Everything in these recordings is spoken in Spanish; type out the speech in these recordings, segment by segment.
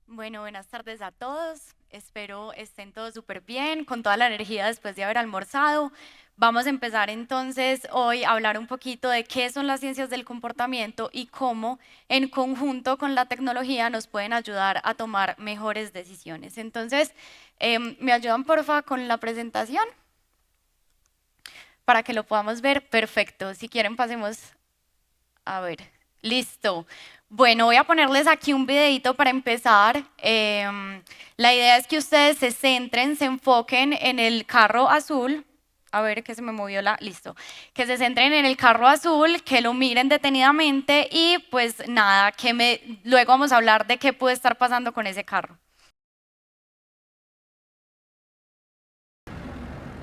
Bueno, buenas tardes a todos. Espero estén todos súper bien, con toda la energía después de haber almorzado. Vamos a empezar entonces hoy a hablar un poquito de qué son las ciencias del comportamiento y cómo en conjunto con la tecnología nos pueden ayudar a tomar mejores decisiones. Entonces, ¿me ayudan porfa con la presentación? Para que lo podamos ver. Perfecto. Si quieren pasemos a ver. Listo. Bueno, voy a ponerles aquí un videito para empezar. La idea es que ustedes se centren, se enfoquen en el carro azul. A ver, que se me movió la... Listo. Que se centren en el carro azul, que lo miren detenidamente y pues nada, luego vamos a hablar de qué puede estar pasando con ese carro.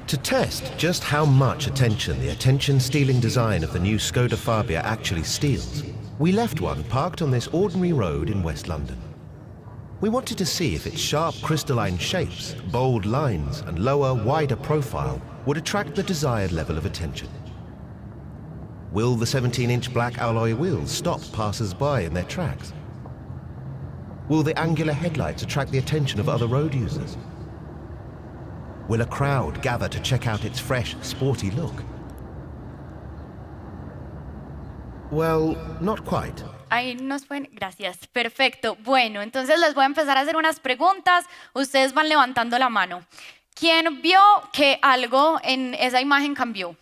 To test just how much attention the attention-stealing design of the new Skoda Fabia actually steals, we left one parked on this ordinary road in West London. We wanted to see if its sharp crystalline shapes, bold lines, and lower, wider profile would attract the desired level of attention. Will the 17-inch black alloy wheels stop passers-by in their tracks? Will the angular headlights attract the attention of other road users? Will a crowd gather to check out its fresh, sporty look? Well, not quite. Ahí nos pueden, gracias, perfecto. Bueno, entonces les voy a empezar a hacer unas preguntas. Ustedes van levantando la mano. ¿Quién vio que algo en esa imagen cambió?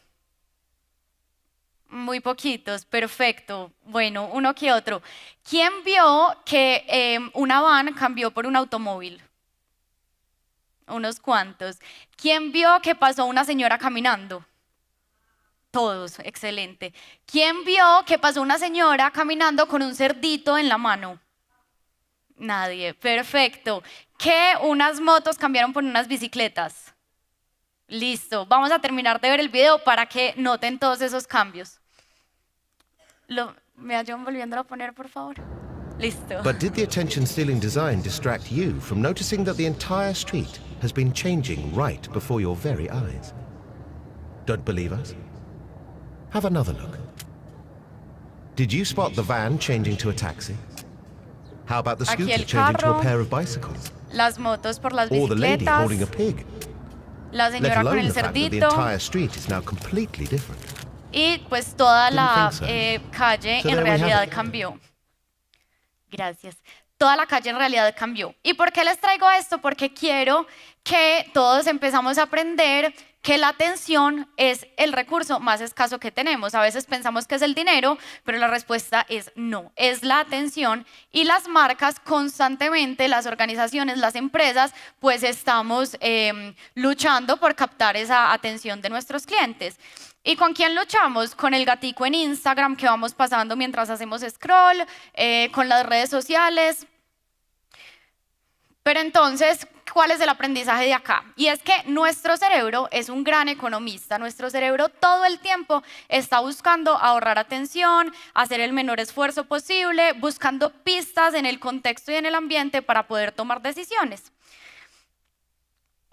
Muy poquitos, perfecto. Bueno, uno que otro. ¿Quién vio que una van cambió por un automóvil? Unos cuantos. ¿Quién vio que pasó una señora caminando? Todos, excelente. ¿Quién vio que pasó una señora caminando con un cerdito en la mano? Nadie, perfecto. ¿Que unas motos cambiaron por unas bicicletas? Listo, vamos a terminar de ver el video para que noten todos esos cambios. ¿Me ayudan volviéndolo a poner, por favor? Listo. But did the attention-stealing design distract you from noticing that the entire street has been changing right before your very eyes? Don't believe us? Have another look. Did you spot the van changing to a taxi? How about the Aquí scooter el changing to a carro, pair of bicycles? las motos por las Or the lady bicicletas, holding a pig? la Let señora con alone el the fact that the cerdito entire street is now completely different. y pues toda la Didn't think so. calle So en there we have realidad it. cambió. Gracias. Toda la calle en realidad cambió. ¿Y por qué les traigo esto? Porque quiero que todos empezamos a aprender que la atención es el recurso más escaso que tenemos. A veces pensamos que es el dinero, pero la respuesta es no, es la atención y las marcas constantemente, las organizaciones, las empresas, pues estamos luchando por captar esa atención de nuestros clientes. ¿Y con quién luchamos? Con el gatico en Instagram que vamos pasando mientras hacemos scroll, con las redes sociales. Pero entonces, ¿cuál es el aprendizaje de acá? Y es que nuestro cerebro es un gran economista. Nuestro cerebro todo el tiempo está buscando ahorrar atención, hacer el menor esfuerzo posible, buscando pistas en el contexto y en el ambiente para poder tomar decisiones.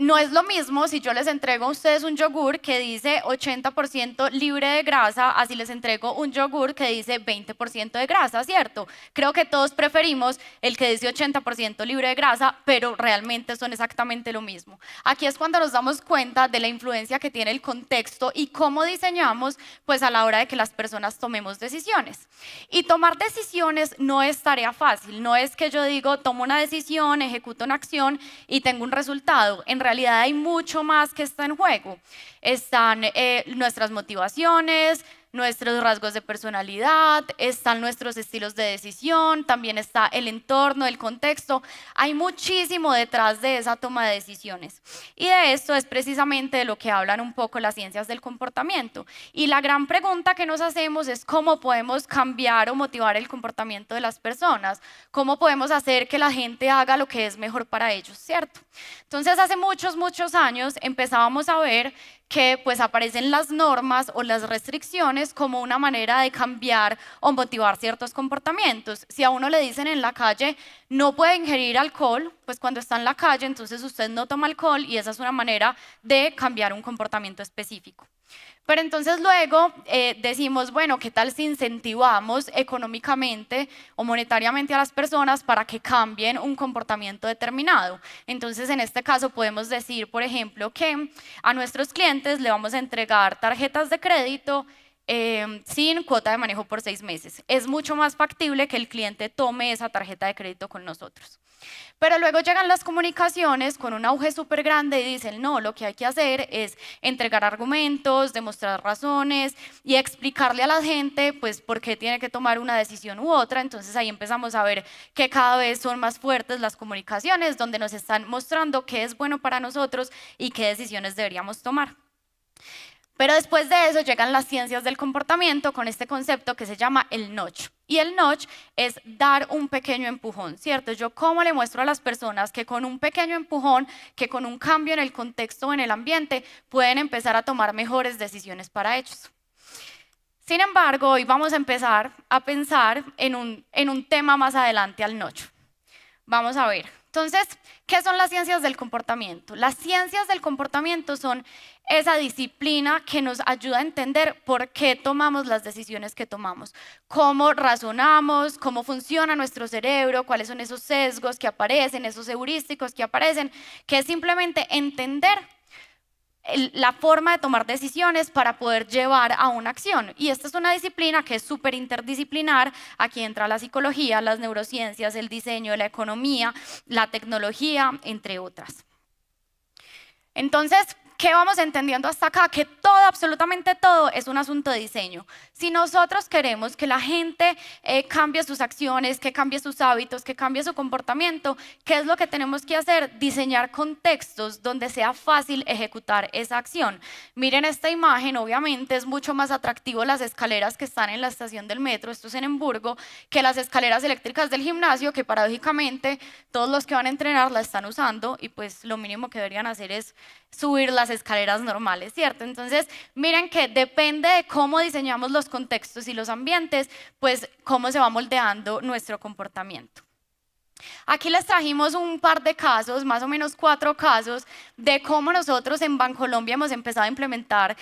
No es lo mismo si yo les entrego a ustedes un yogur que dice 80% libre de grasa, así les entrego un yogur que dice 20% de grasa, ¿cierto? Creo que todos preferimos el que dice 80% libre de grasa, pero realmente son exactamente lo mismo. Aquí es cuando nos damos cuenta de la influencia que tiene el contexto y cómo diseñamos, pues a la hora de que las personas tomemos decisiones. Y tomar decisiones no es tarea fácil, no es que yo digo, tomo una decisión, ejecuto una acción y tengo un resultado. En realidad hay mucho más que está en juego. Están nuestras motivaciones, nuestros rasgos de personalidad, están nuestros estilos de decisión, también está el entorno, el contexto. Hay muchísimo detrás de esa toma de decisiones. Y de esto es precisamente de lo que hablan un poco las ciencias del comportamiento. Y la gran pregunta que nos hacemos es cómo podemos cambiar o motivar el comportamiento de las personas, cómo podemos hacer que la gente haga lo que es mejor para ellos, ¿cierto? Entonces hace muchos años empezábamos a ver que pues aparecen las normas o las restricciones como una manera de cambiar o motivar ciertos comportamientos. Si a uno le dicen en la calle no puede ingerir alcohol, pues cuando está en la calle entonces usted no toma alcohol y esa es una manera de cambiar un comportamiento específico. Pero entonces luego decimos, bueno, ¿qué tal si incentivamos económicamente o monetariamente a las personas para que cambien un comportamiento determinado? Entonces, en este caso podemos decir, por ejemplo, que a nuestros clientes le vamos a entregar tarjetas de crédito sin cuota de manejo por 6 meses. Es mucho más factible que el cliente tome esa tarjeta de crédito con nosotros. Pero luego llegan las comunicaciones con un auge súper grande y dicen, no, lo que hay que hacer es entregar argumentos, demostrar razones y explicarle a la gente pues por qué tiene que tomar una decisión u otra. Entonces ahí empezamos a ver que cada vez son más fuertes las comunicaciones donde nos están mostrando qué es bueno para nosotros y qué decisiones deberíamos tomar. Pero después de eso llegan las ciencias del comportamiento con este concepto que se llama el nudge. Y el nudge es dar un pequeño empujón, ¿cierto? Yo cómo le muestro a las personas que con un pequeño empujón, que con un cambio en el contexto o en el ambiente, pueden empezar a tomar mejores decisiones para ellos. Sin embargo, hoy vamos a empezar a pensar en un tema más adelante al nudge. Vamos a ver. Entonces, ¿qué son las ciencias del comportamiento? Las ciencias del comportamiento son esa disciplina que nos ayuda a entender por qué tomamos las decisiones que tomamos, cómo razonamos, cómo funciona nuestro cerebro, cuáles son esos sesgos que aparecen, esos heurísticos que aparecen, que es simplemente entender la forma de tomar decisiones para poder llevar a una acción. Y esta es una disciplina que es súper interdisciplinar. Aquí entra la psicología, las neurociencias, el diseño, la economía, la tecnología, entre otras. Entonces, ¿qué vamos entendiendo hasta acá? Que todo, absolutamente todo, es un asunto de diseño. Si nosotros queremos que la gente cambie sus acciones, que cambie sus hábitos, que cambie su comportamiento, ¿qué es lo que tenemos que hacer? Diseñar contextos donde sea fácil ejecutar esa acción. Miren esta imagen, obviamente es mucho más atractivo las escaleras que están en la estación del metro, esto es en Hamburgo, que las escaleras eléctricas del gimnasio, que paradójicamente todos los que van a entrenar la están usando y pues lo mínimo que deberían hacer es subir las escaleras normales, ¿cierto? Entonces, miren que depende de cómo diseñamos los contextos y los ambientes, pues cómo se va moldeando nuestro comportamiento. Aquí les trajimos un par de casos, más o menos 4 casos, de cómo nosotros en Bancolombia hemos empezado a implementar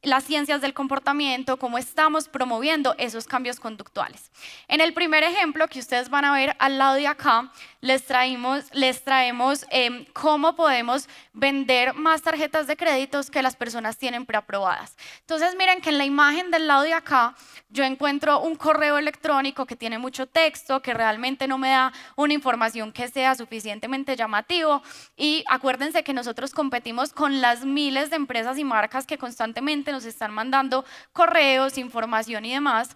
las ciencias del comportamiento, cómo estamos promoviendo esos cambios conductuales. En el primer ejemplo que ustedes van a ver al lado de acá, les traemos cómo podemos vender más tarjetas de créditos que las personas tienen preaprobadas. Entonces miren que en la imagen del lado de acá yo encuentro un correo electrónico que tiene mucho texto, que realmente no me da una información que sea suficientemente llamativo, y acuérdense que nosotros competimos con las miles de empresas y marcas que constantemente nos están mandando correos, información y demás.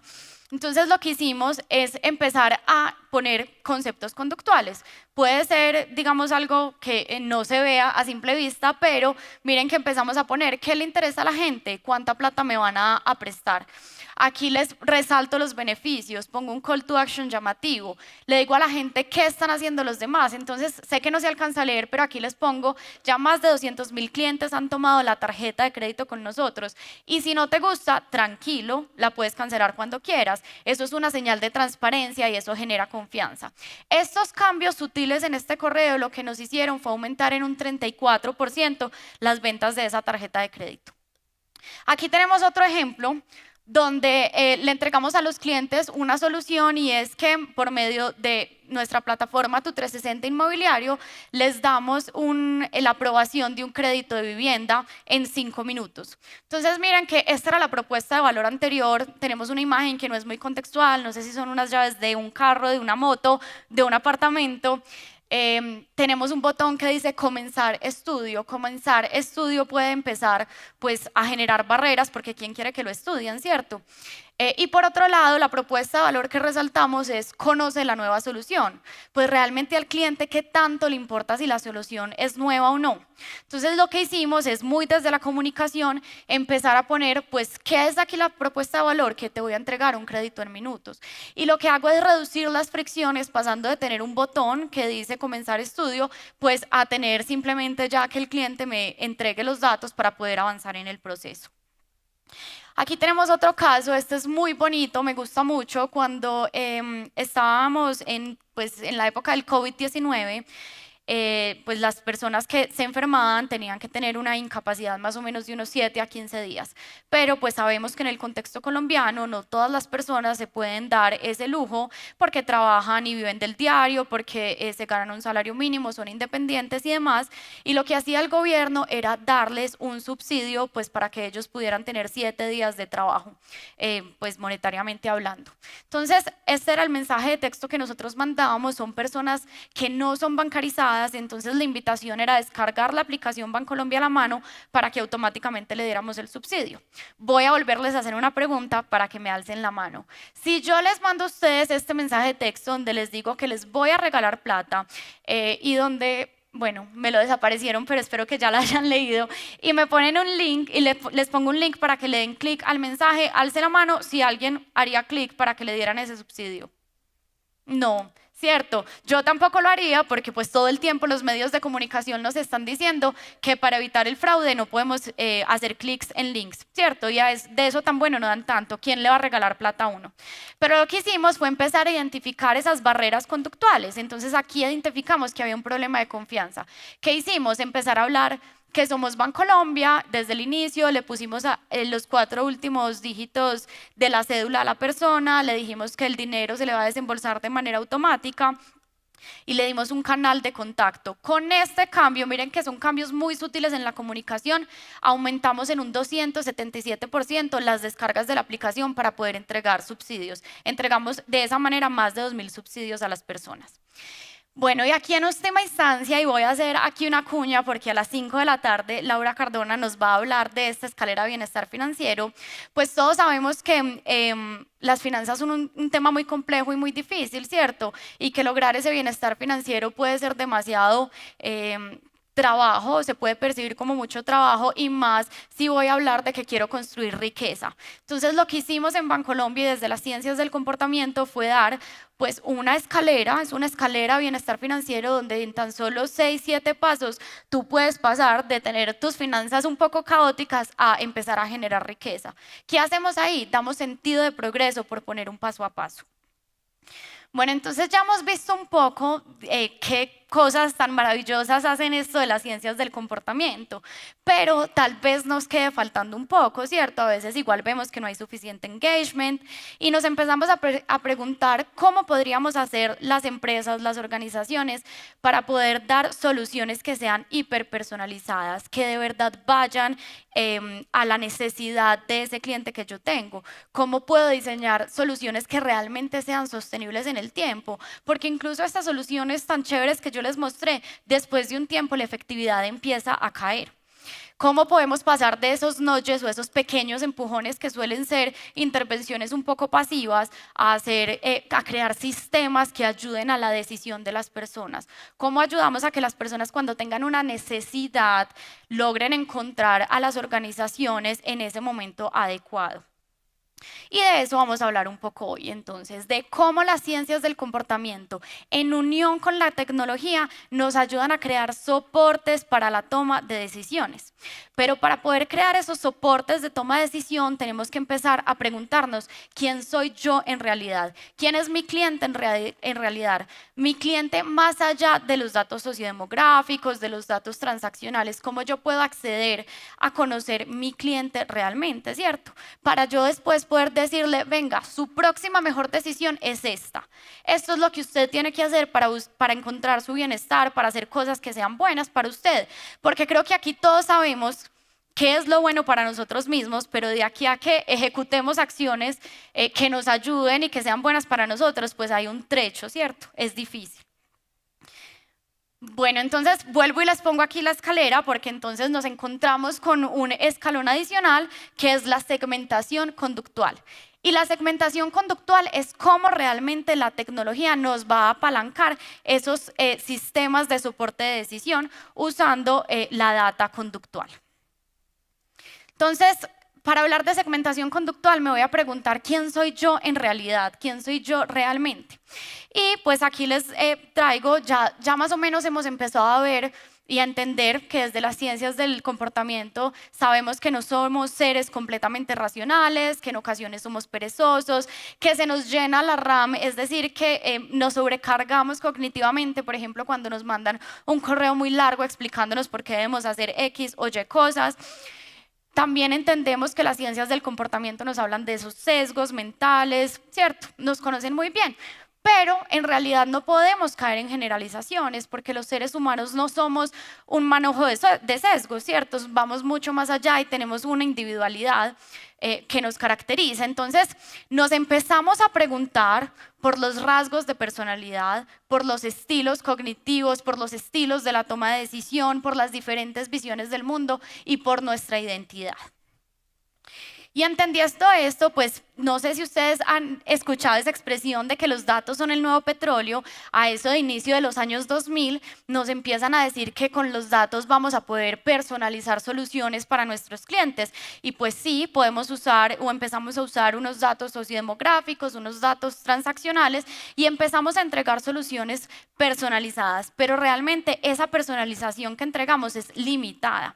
Entonces lo que hicimos es empezar a poner conceptos conductuales. Puede ser, digamos, algo que no se vea a simple vista, pero miren que empezamos a poner qué le interesa a la gente, cuánta plata me van a prestar. Aquí les resalto los beneficios, pongo un call to action llamativo, le digo a la gente qué están haciendo los demás. Entonces sé que no se alcanza a leer, pero aquí les pongo, ya más de 200.000 clientes han tomado la tarjeta de crédito con nosotros, y si no te gusta, tranquilo, la puedes cancelar cuando quieras. Eso es una señal de transparencia y eso genera confianza. Estos cambios sutiles en este correo lo que nos hicieron fue aumentar en un 34% las ventas de esa tarjeta de crédito. Aquí tenemos otro ejemplo donde le entregamos a los clientes una solución, y es que por medio de nuestra plataforma Tu 360 Inmobiliario les damos la aprobación de un crédito de vivienda en 5 minutos. Entonces miren que esta era la propuesta de valor anterior. Tenemos una imagen que no es muy contextual, no sé si son unas llaves de un carro, de una moto, de un apartamento. Tenemos un botón que dice comenzar estudio. Comenzar estudio puede empezar pues a generar barreras, porque ¿quién quiere que lo estudien, cierto? Y por otro lado, la propuesta de valor que resaltamos es conoce la nueva solución. Pues realmente al cliente, ¿qué tanto le importa si la solución es nueva o no? Entonces lo que hicimos es muy desde la comunicación empezar a poner pues ¿qué es aquí la propuesta de valor? Que te voy a entregar un crédito en minutos. Y lo que hago es reducir las fricciones, pasando de tener un botón que dice comenzar estudio pues a tener simplemente ya que el cliente me entregue los datos para poder avanzar en el proceso. Aquí tenemos otro caso, este es muy bonito, me gusta mucho. Cuando estábamos en la época del COVID-19, pues las personas que se enfermaban tenían que tener una incapacidad más o menos de unos 7 a 15 días. Pero pues sabemos que en el contexto colombiano no todas las personas se pueden dar ese lujo porque trabajan y viven del diario, porque se ganan un salario mínimo, son independientes y demás. Y lo que hacía el gobierno era darles un subsidio pues para que ellos pudieran tener 7 días de trabajo, pues monetariamente hablando. Entonces, este era el mensaje de texto que nosotros mandábamos. Son personas que no son bancarizadas, entonces la invitación era descargar la aplicación Bancolombia a la mano para que automáticamente le diéramos el subsidio. Voy a volverles a hacer una pregunta para que me alcen la mano. Si yo les mando a ustedes este mensaje de texto donde les digo que les voy a regalar plata y donde, bueno, me lo desaparecieron, pero espero que ya la hayan leído, y me ponen un link y les pongo un link para que le den clic al mensaje, alce la mano si alguien haría clic para que le dieran ese subsidio. No, cierto, yo tampoco lo haría porque pues todo el tiempo los medios de comunicación nos están diciendo que para evitar el fraude no podemos hacer clics en links, cierto, y de eso tan bueno no dan tanto. ¿Quién le va a regalar plata a uno? Pero lo que hicimos fue empezar a identificar esas barreras conductuales. Entonces aquí identificamos que había un problema de confianza. ¿Qué hicimos? Empezar a hablar que somos Bancolombia. Desde el inicio le pusimos los 4 últimos dígitos de la cédula a la persona, le dijimos que el dinero se le va a desembolsar de manera automática y le dimos un canal de contacto. Con este cambio, miren que son cambios muy sutiles en la comunicación, aumentamos en un 277% las descargas de la aplicación para poder entregar subsidios. Entregamos de esa manera más de 2.000 subsidios a las personas. Bueno, y aquí en última instancia, y voy a hacer aquí una cuña porque a las 5 de la tarde Laura Cardona nos va a hablar de esta escalera de bienestar financiero. Pues todos sabemos que las finanzas son un tema muy complejo y muy difícil, ¿cierto? Y que lograr ese bienestar financiero puede ser demasiado trabajo, se puede percibir como mucho trabajo, y más si voy a hablar de que quiero construir riqueza. Entonces lo que hicimos en Bancolombia y desde las ciencias del comportamiento fue dar pues una escalera, es una escalera de bienestar financiero donde en tan solo 6, 7 pasos tú puedes pasar de tener tus finanzas un poco caóticas a empezar a generar riqueza. ¿Qué hacemos ahí? Damos sentido de progreso por poner un paso a paso. Bueno, entonces ya hemos visto un poco qué cosas tan maravillosas hacen esto de las ciencias del comportamiento, pero tal vez nos quede faltando un poco, ¿cierto? A veces igual vemos que no hay suficiente engagement y nos empezamos a preguntar cómo podríamos hacer las empresas, las organizaciones para poder dar soluciones que sean hiperpersonalizadas, que de verdad vayan a la necesidad de ese cliente que yo tengo. ¿Cómo puedo diseñar soluciones que realmente sean sostenibles en el tiempo? Porque incluso estas soluciones tan chéveres que yo les mostré, después de un tiempo la efectividad empieza a caer. ¿Cómo podemos pasar de esos nudges o esos pequeños empujones que suelen ser intervenciones un poco pasivas a crear sistemas que ayuden a la decisión de las personas? ¿Cómo ayudamos a que las personas cuando tengan una necesidad logren encontrar a las organizaciones en ese momento adecuado? Y de eso vamos a hablar un poco hoy, entonces, de cómo las ciencias del comportamiento en unión con la tecnología nos ayudan a crear soportes para la toma de decisiones. Pero para poder crear esos soportes de toma de decisión tenemos que empezar a preguntarnos ¿quién soy yo en realidad? ¿Quién es mi cliente en realidad? Mi cliente más allá de los datos sociodemográficos, de los datos transaccionales, ¿cómo yo puedo acceder a conocer mi cliente realmente, ¿cierto? Para yo después poder decirle, venga, su próxima mejor decisión es esta. Esto es lo que usted tiene que hacer para encontrar su bienestar, para hacer cosas que sean buenas para usted. Porque creo que aquí todos sabemos qué es lo bueno para nosotros mismos, pero de aquí a que ejecutemos acciones que nos ayuden y que sean buenas para nosotros, pues hay un trecho, ¿cierto? Es difícil. Bueno, entonces vuelvo y les pongo aquí la escalera porque entonces nos encontramos con un escalón adicional que es la segmentación conductual. Y la segmentación conductual es cómo realmente la tecnología nos va a apalancar esos sistemas de soporte de decisión usando la data conductual. Entonces, para hablar de segmentación conductual me voy a preguntar quién soy yo en realidad, quién soy yo realmente. Y pues aquí les traigo, ya más o menos hemos empezado a ver y a entender que desde las ciencias del comportamiento sabemos que no somos seres completamente racionales, que en ocasiones somos perezosos, que se nos llena la RAM, es decir, que nos sobrecargamos cognitivamente, por ejemplo, cuando nos mandan un correo muy largo explicándonos por qué debemos hacer X o Y cosas. También entendemos que las ciencias del comportamiento nos hablan de esos sesgos mentales, ¿cierto? Nos conocen muy bien. Pero en realidad no podemos caer en generalizaciones porque los seres humanos no somos un manojo de sesgos, ¿cierto? Vamos mucho más allá y tenemos una individualidad que nos caracteriza. Entonces nos empezamos a preguntar por los rasgos de personalidad, por los estilos cognitivos, por los estilos de la toma de decisión, por las diferentes visiones del mundo y por nuestra identidad. Y entendiendo esto, pues no sé si ustedes han escuchado esa expresión de que los datos son el nuevo petróleo. A eso de inicio de los años 2000 nos empiezan a decir que con los datos vamos a poder personalizar soluciones para nuestros clientes. Y pues sí, podemos usar o empezamos a usar unos datos sociodemográficos, unos datos transaccionales y empezamos a entregar soluciones personalizadas. Pero realmente esa personalización que entregamos es limitada.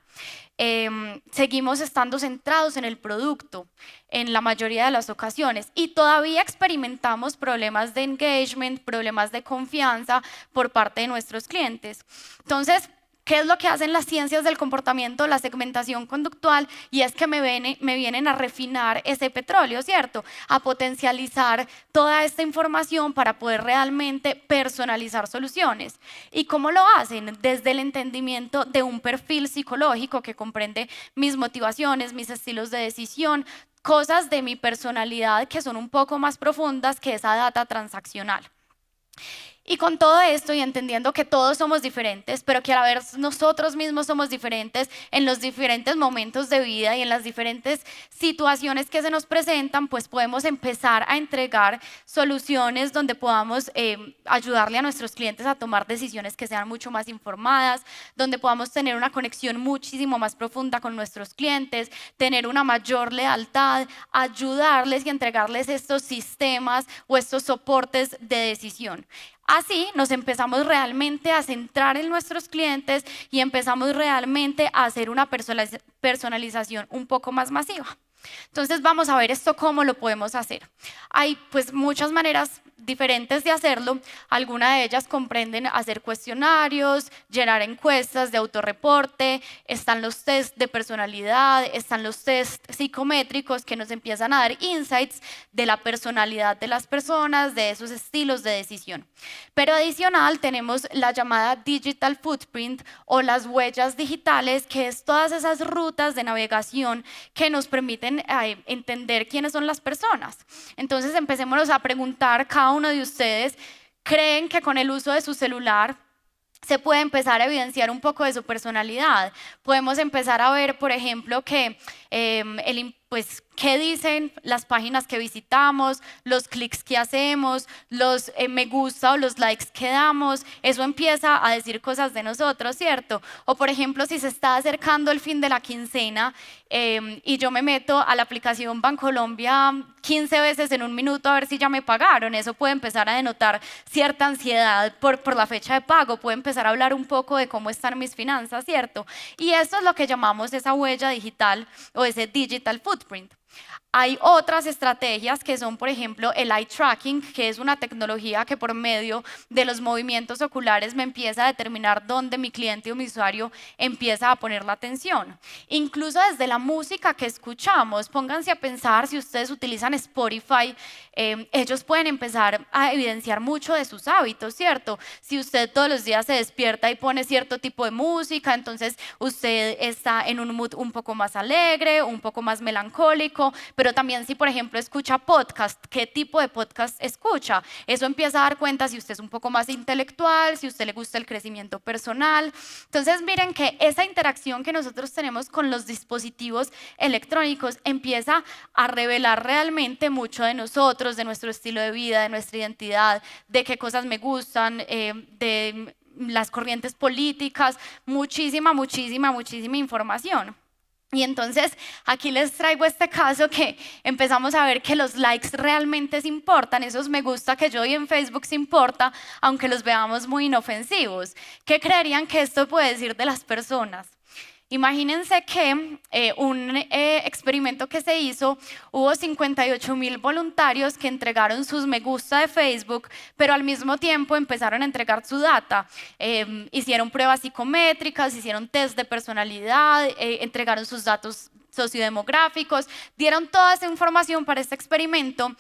Seguimos estando centrados en el producto en la mayoría de las ocasiones y todavía experimentamos problemas de engagement, problemas de confianza por parte de nuestros clientes. Entonces, ¿qué es lo que hacen las ciencias del comportamiento, la segmentación conductual? Y es que me vienen a refinar ese petróleo, ¿cierto? A potencializar toda esta información para poder realmente personalizar soluciones. ¿Y cómo lo hacen? Desde el entendimiento de un perfil psicológico que comprende mis motivaciones, mis estilos de decisión, cosas de mi personalidad que son un poco más profundas que esa data transaccional. Y con todo esto y entendiendo que todos somos diferentes, pero que a la vez nosotros mismos somos diferentes en los diferentes momentos de vida y en las diferentes situaciones que se nos presentan, pues podemos empezar a entregar soluciones donde podamos ayudarle a nuestros clientes a tomar decisiones que sean mucho más informadas, donde podamos tener una conexión muchísimo más profunda con nuestros clientes, tener una mayor lealtad, ayudarles y entregarles estos sistemas o estos soportes de decisión. Así nos empezamos realmente a centrar en nuestros clientes y empezamos realmente a hacer una personalización un poco más masiva. Entonces vamos a ver esto cómo lo podemos hacer. Hay pues muchas maneras diferentes de hacerlo. Algunas de ellas comprenden hacer cuestionarios, llenar encuestas de autorreporte, están los test de personalidad, están los test psicométricos que nos empiezan a dar insights de la personalidad de las personas, de esos estilos de decisión. Pero adicional tenemos la llamada digital footprint o las huellas digitales, que es todas esas rutas de navegación que nos permiten entender quiénes son las personas. Entonces empecémonos a preguntar, cada uno de ustedes, ¿creen que con el uso de su celular se puede empezar a evidenciar un poco de su personalidad? Podemos empezar a ver, por ejemplo, que pues, qué dicen las páginas que visitamos, los clics que hacemos, los me gusta o los likes que damos. Eso empieza a decir cosas de nosotros, ¿cierto? O por ejemplo, si se está acercando el fin de la quincena y yo me meto a la aplicación Bancolombia 15 veces en un minuto a ver si ya me pagaron, eso puede empezar a denotar cierta ansiedad por la fecha de pago, puede empezar a hablar un poco de cómo están mis finanzas, ¿cierto? Y esto es lo que llamamos esa huella digital o ese digital footprint. Hay otras estrategias que son, por ejemplo, el eye tracking, que es una tecnología que por medio de los movimientos oculares me empieza a determinar dónde mi cliente o mi usuario empieza a poner la atención. Incluso desde la música que escuchamos, pónganse a pensar, si ustedes utilizan Spotify, ellos pueden empezar a evidenciar mucho de sus hábitos, ¿cierto? Si usted todos los días se despierta y pone cierto tipo de música, entonces usted está en un mood un poco más alegre, un poco más melancólico, pero también si por ejemplo escucha podcast, ¿qué tipo de podcast escucha? Eso empieza a dar cuenta si usted es un poco más intelectual, si a usted le gusta el crecimiento personal. Entonces miren que esa interacción que nosotros tenemos con los dispositivos electrónicos empieza a revelar realmente mucho de nosotros, de nuestro estilo de vida, de nuestra identidad, de qué cosas me gustan, de las corrientes políticas, muchísima información. Y entonces aquí les traigo este caso que empezamos a ver que los likes realmente se importan, esos me gusta que yo doy en Facebook se importa, aunque los veamos muy inofensivos. ¿Qué creerían que esto puede decir de las personas? Imagínense que un experimento que se hizo, hubo 58.000 voluntarios que entregaron sus me gusta de Facebook, pero al mismo tiempo empezaron a entregar su data. Hicieron pruebas psicométricas, hicieron test de personalidad, entregaron sus datos sociodemográficos, dieron toda esa información para este experimento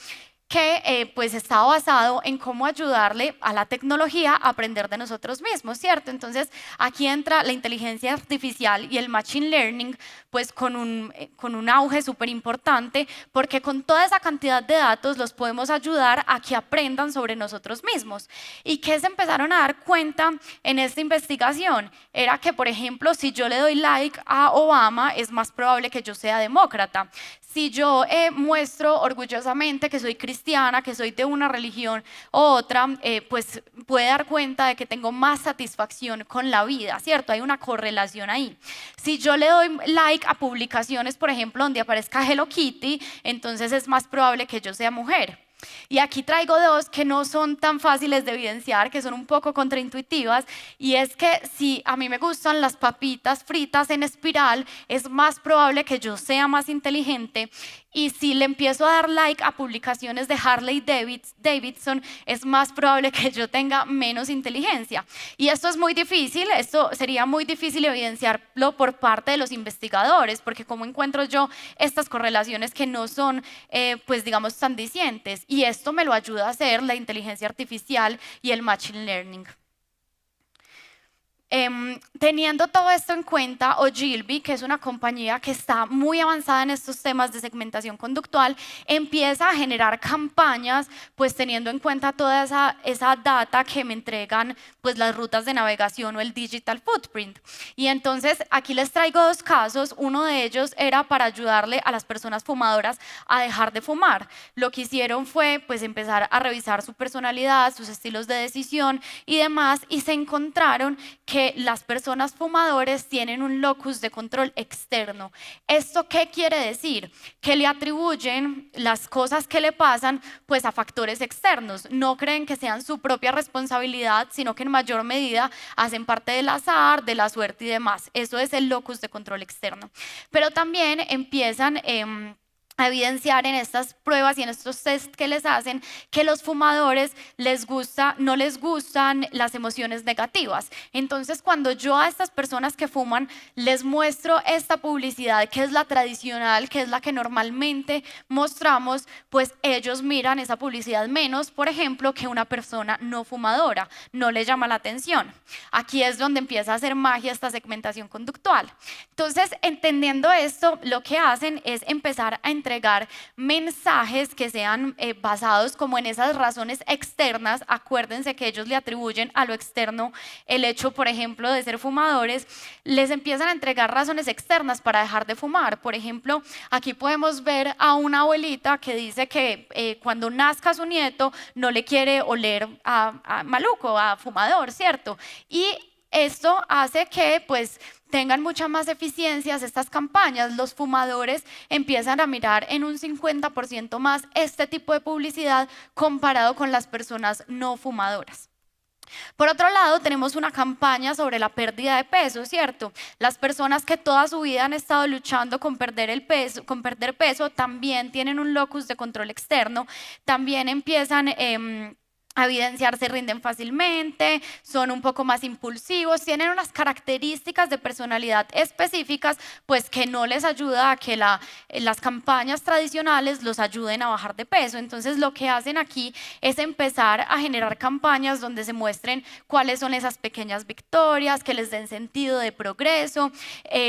que pues está basado en cómo ayudarle a la tecnología a aprender de nosotros mismos, ¿cierto? Entonces aquí entra la inteligencia artificial y el machine learning pues con un auge súper importante, porque con toda esa cantidad de datos los podemos ayudar a que aprendan sobre nosotros mismos. ¿Y qué se empezaron a dar cuenta en esta investigación? Era que, por ejemplo, si yo le doy like a Obama, es más probable que yo sea demócrata. Si yo muestro orgullosamente que soy cristiana, que soy de una religión u otra, pues puede dar cuenta de que tengo más satisfacción con la vida, ¿cierto? Hay una correlación ahí. Si yo le doy like a publicaciones, por ejemplo, donde aparezca Hello Kitty, entonces es más probable que yo sea mujer. Y aquí traigo dos que no son tan fáciles de evidenciar, que son un poco contraintuitivas, y es que si a mí me gustan las papitas fritas en espiral, es más probable que yo sea más inteligente, y si le empiezo a dar like a publicaciones de Harley Davidson, es más probable que yo tenga menos inteligencia. Y esto es muy difícil, esto sería muy difícil evidenciarlo por parte de los investigadores, porque ¿cómo encuentro yo estas correlaciones que no son, pues digamos, tan dicientes? Y esto me lo ayuda a hacer la inteligencia artificial y el machine learning. Teniendo todo esto en cuenta, Ogilvy, que es una compañía que está muy avanzada en estos temas de segmentación conductual, empieza a generar campañas, pues teniendo en cuenta toda esa data que me entregan pues las rutas de navegación o el digital footprint. Y entonces aquí les traigo dos casos. Uno de ellos era para ayudarle a las personas fumadoras a dejar de fumar. Lo que hicieron fue pues empezar a revisar su personalidad, sus estilos de decisión y demás, y se encontraron que las personas fumadores tienen un locus de control externo. ¿Esto qué quiere decir? Que le atribuyen las cosas que le pasan pues a factores externos. No creen que sean su propia responsabilidad, sino que en mayor medida hacen parte del azar, de la suerte y demás. Eso es el locus de control externo. Pero también empiezan a evidenciar en estas pruebas y en estos test que les hacen que los fumadores no les gustan las emociones negativas. Entonces, cuando yo a estas personas que fuman les muestro esta publicidad que es la tradicional, que es la que normalmente mostramos, pues ellos miran esa publicidad menos, por ejemplo, que una persona no fumadora, no le llama la atención. Aquí es donde empieza a hacer magia esta segmentación conductual. Entonces, entendiendo esto, lo que hacen es empezar a entregar mensajes que sean basados como en esas razones externas. Acuérdense que ellos le atribuyen a lo externo el hecho, por ejemplo, de ser fumadores. Les empiezan a entregar razones externas para dejar de fumar. Por ejemplo, aquí podemos ver a una abuelita que dice que cuando nazca su nieto no le quiere oler a maluco, a fumador, ¿cierto? Y esto hace que pues tengan muchas más eficiencias estas campañas. Los fumadores empiezan a mirar en un 50% más este tipo de publicidad comparado con las personas no fumadoras. Por otro lado, tenemos una campaña sobre la pérdida de peso, ¿cierto? Las personas que toda su vida han estado luchando con perder peso, también tienen un locus de control externo, también empiezan a evidenciar, se rinden fácilmente, son un poco más impulsivos, tienen unas características de personalidad específicas, pues que no les ayuda a que las campañas tradicionales los ayuden a bajar de peso. Entonces lo que hacen aquí es empezar a generar campañas donde se muestren cuáles son esas pequeñas victorias, que les den sentido de progreso,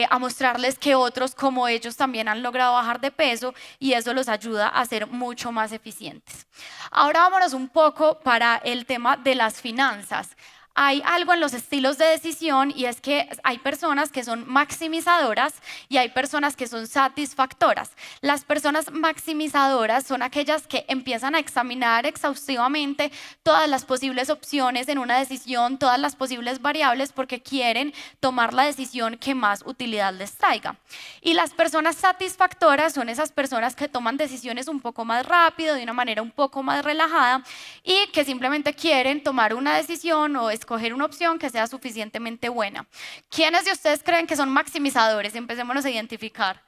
a mostrarles que otros como ellos también han logrado bajar de peso, y eso los ayuda a ser mucho más eficientes. Ahora vámonos un poco para el tema de las finanzas. hay algo en los estilos de decisión y es que hay personas que son maximizadoras y hay personas que son satisfactoras. Las personas maximizadoras son aquellas que empiezan a examinar exhaustivamente todas las posibles opciones en una decisión, todas las posibles variables porque quieren tomar la decisión que más utilidad les traiga. Y las personas satisfactoras son esas personas que toman decisiones un poco más rápido, de una manera un poco más relajada y que simplemente quieren tomar una decisión o escoger una opción que sea suficientemente buena. ¿Quiénes de ustedes creen que son maximizadores? Empecémonos a identificar.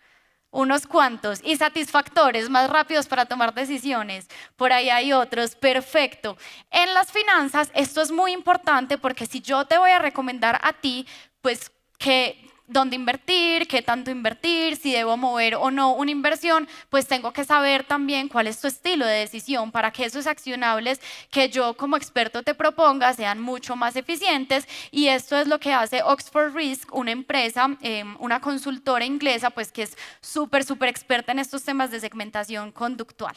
Unos cuantos. Y satisfactores, más rápidos para tomar decisiones. Por ahí hay otros. Perfecto. En las finanzas esto es muy importante porque si yo te voy a recomendar a ti, pues que dónde invertir, qué tanto invertir, si debo mover o no una inversión, pues tengo que saber también cuál es tu estilo de decisión para que esos accionables que yo como experto te proponga sean mucho más eficientes. Y esto es lo que hace Oxford Risk, una empresa, una consultora inglesa, pues que es súper experta en estos temas de segmentación conductual.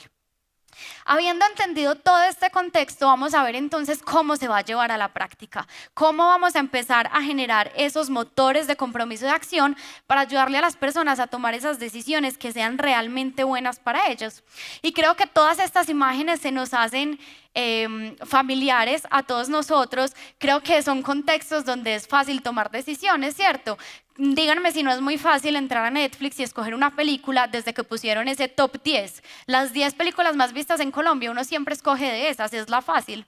Habiendo entendido todo este contexto, vamos a ver entonces cómo se va a llevar a la práctica, cómo vamos a empezar a generar esos motores de compromiso de acción para ayudarle a las personas a tomar esas decisiones que sean realmente buenas para ellos. Y creo que todas estas imágenes se nos hacen familiares a todos nosotros. Creo que son contextos donde es fácil tomar decisiones, ¿cierto? Díganme si no es muy fácil entrar a Netflix y escoger una película desde que pusieron ese top 10. Las 10 películas más vistas en Colombia, uno siempre escoge de esas, es la fácil.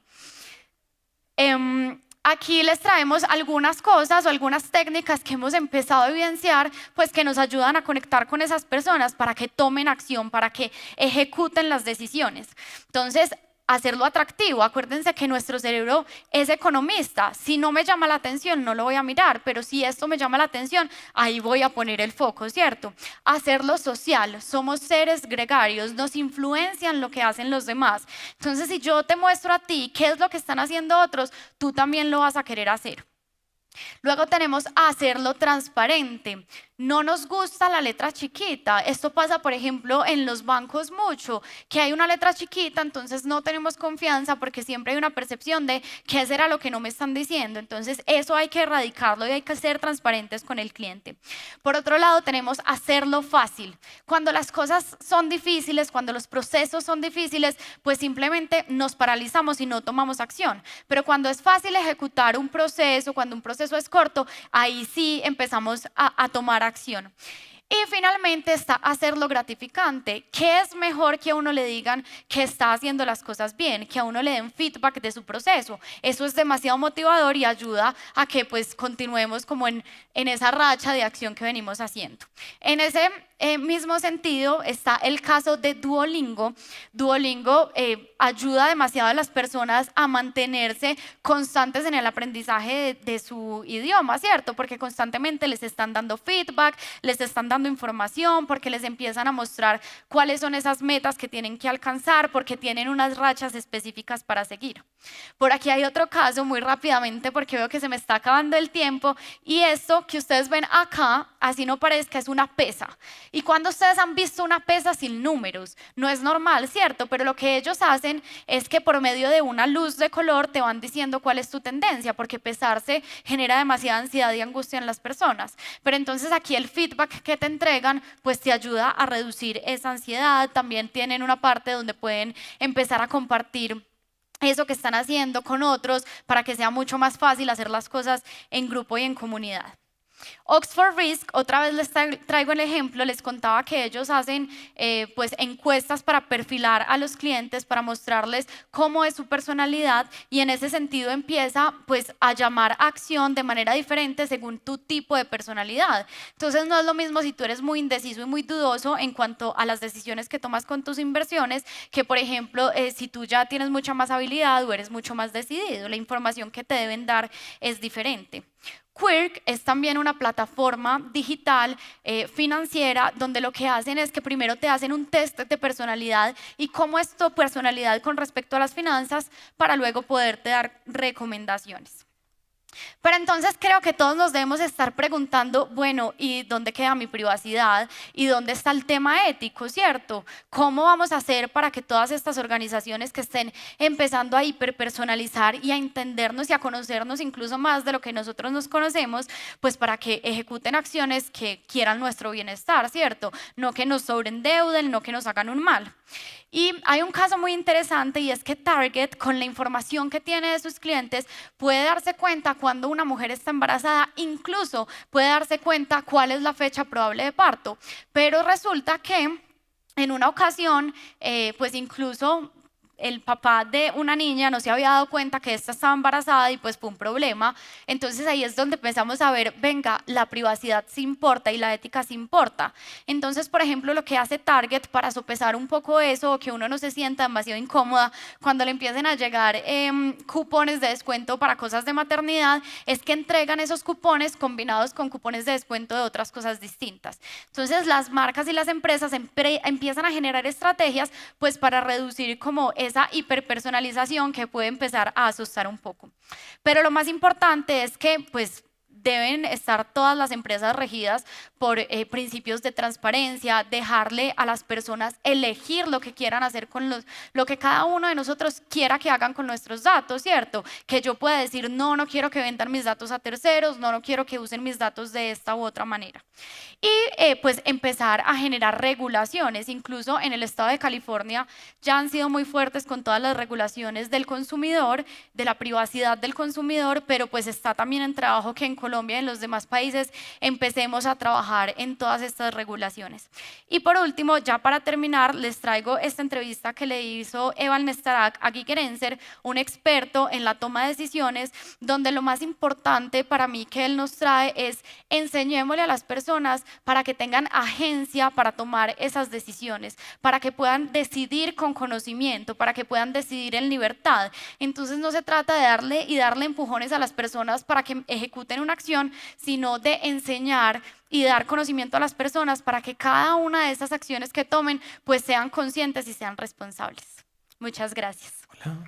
Aquí les traemos algunas cosas o algunas técnicas que hemos empezado a evidenciar, pues que nos ayudan a conectar con esas personas para que tomen acción, para que ejecuten las decisiones. Entonces, hacerlo atractivo. Acuérdense que nuestro cerebro es economista. Si no me llama la atención, no lo voy a mirar, pero si esto me llama la atención, ahí voy a poner el foco, ¿cierto? Hacerlo social. Somos seres gregarios, nos influencian lo que hacen los demás. Entonces, si yo te muestro a ti qué es lo que están haciendo otros, tú también lo vas a querer hacer. Luego tenemos hacerlo transparente. No nos gusta la letra chiquita. Esto pasa, por ejemplo, en los bancos mucho, que hay una letra chiquita, entonces no tenemos confianza porque siempre hay una percepción de qué será lo que no me están diciendo. Entonces eso hay que erradicarlo y hay que ser transparentes con el cliente. Por otro lado, tenemos hacerlo fácil. Cuando las cosas son difíciles, cuando los procesos son difíciles, pues simplemente nos paralizamos y no tomamos acción. Pero cuando es fácil ejecutar un proceso, cuando un proceso es corto, ahí sí empezamos a tomar acción. Y finalmente está hacerlo gratificante. ¿Qué es mejor que a uno le digan que está haciendo las cosas bien, que a uno le den feedback de su proceso? Eso es demasiado motivador y ayuda a que pues continuemos como en esa racha de acción que venimos haciendo. En ese mismo sentido está el caso de Duolingo. Duolingo ayuda demasiado a las personas a mantenerse constantes en el aprendizaje de su idioma, ¿cierto? Porque constantemente les están dando feedback, les están dando información, porque les empiezan a mostrar cuáles son esas metas que tienen que alcanzar, porque tienen unas rachas específicas para seguir. Por aquí hay otro caso muy rápidamente porque veo que se me está acabando el tiempo y esto que ustedes ven acá, así no parezca, es una pesa. Y cuando ustedes han visto una pesa sin números, no es normal, ¿cierto? Pero lo que ellos hacen es que por medio de una luz de color te van diciendo cuál es tu tendencia, porque pesarse genera demasiada ansiedad y angustia en las personas. Pero entonces aquí el feedback que te entregan pues te ayuda a reducir esa ansiedad. También tienen una parte donde pueden empezar a compartir eso que están haciendo con otros para que sea mucho más fácil hacer las cosas en grupo y en comunidad. Oxford Risk, otra vez les traigo el ejemplo, les contaba que ellos hacen pues encuestas para perfilar a los clientes, para mostrarles cómo es su personalidad y en ese sentido empieza pues a llamar a acción de manera diferente según tu tipo de personalidad. Entonces no es lo mismo si tú eres muy indeciso y muy dudoso en cuanto a las decisiones que tomas con tus inversiones que por ejemplo si tú ya tienes mucha más habilidad o eres mucho más decidido, la información que te deben dar es diferente. Quirk es también una plataforma digital financiera donde lo que hacen es que primero te hacen un test de personalidad y cómo es tu personalidad con respecto a las finanzas para luego poderte dar recomendaciones. Pero entonces creo que todos nos debemos estar preguntando, bueno, ¿y dónde queda mi privacidad? ¿Y dónde está el tema ético, cierto? ¿Cómo vamos a hacer para que todas estas organizaciones que estén empezando a hiperpersonalizar y a entendernos y a conocernos incluso más de lo que nosotros nos conocemos, pues para que ejecuten acciones que quieran nuestro bienestar, cierto? No que nos sobreendeuden, no que nos hagan un mal. Y hay un caso muy interesante y es que Target, con la información que tiene de sus clientes, puede darse cuenta cuando una mujer está embarazada, incluso puede darse cuenta cuál es la fecha probable de parto. Pero resulta que en una ocasión, pues incluso el papá de una niña no se había dado cuenta que esta estaba embarazada y pues fue un problema. Entonces ahí es donde empezamos a ver, venga, la privacidad sí importa y la ética sí importa. Entonces, por ejemplo, lo que hace Target para sopesar un poco eso, o que uno no se sienta demasiado incómoda cuando le empiecen a llegar cupones de descuento para cosas de maternidad, es que entregan esos cupones combinados con cupones de descuento de otras cosas distintas. Entonces las marcas y las empresas empiezan a generar estrategias pues para reducir como esa hiperpersonalización que puede empezar a asustar un poco. Pero lo más importante es que pues deben estar todas las empresas regidas por principios de transparencia, dejarle a las personas elegir lo que quieran hacer con lo que cada uno de nosotros quiera que hagan con nuestros datos, ¿cierto? Que yo pueda decir, no, no quiero que vendan mis datos a terceros, no, no quiero que usen mis datos de esta u otra manera. Y pues empezar a generar regulaciones, incluso en el estado de California ya han sido muy fuertes con todas las regulaciones del consumidor, de la privacidad del consumidor, pero pues está también en trabajo que en Colombia y en los demás países empecemos a trabajar en todas estas regulaciones. Y por último, ya para terminar, les traigo esta entrevista que le hizo Evan Nestarak a Guy Gerenzer, un experto en la toma de decisiones, donde lo más importante para mí que él nos trae es enseñémosle a las personas para que tengan agencia para tomar esas decisiones, para que puedan decidir con conocimiento, para que puedan decidir en libertad. Entonces no se trata de darle empujones a las personas para que ejecuten una acción, sino de enseñar y dar conocimiento a las personas para que cada una de esas acciones que tomen pues sean conscientes y sean responsables. Muchas gracias. Hola.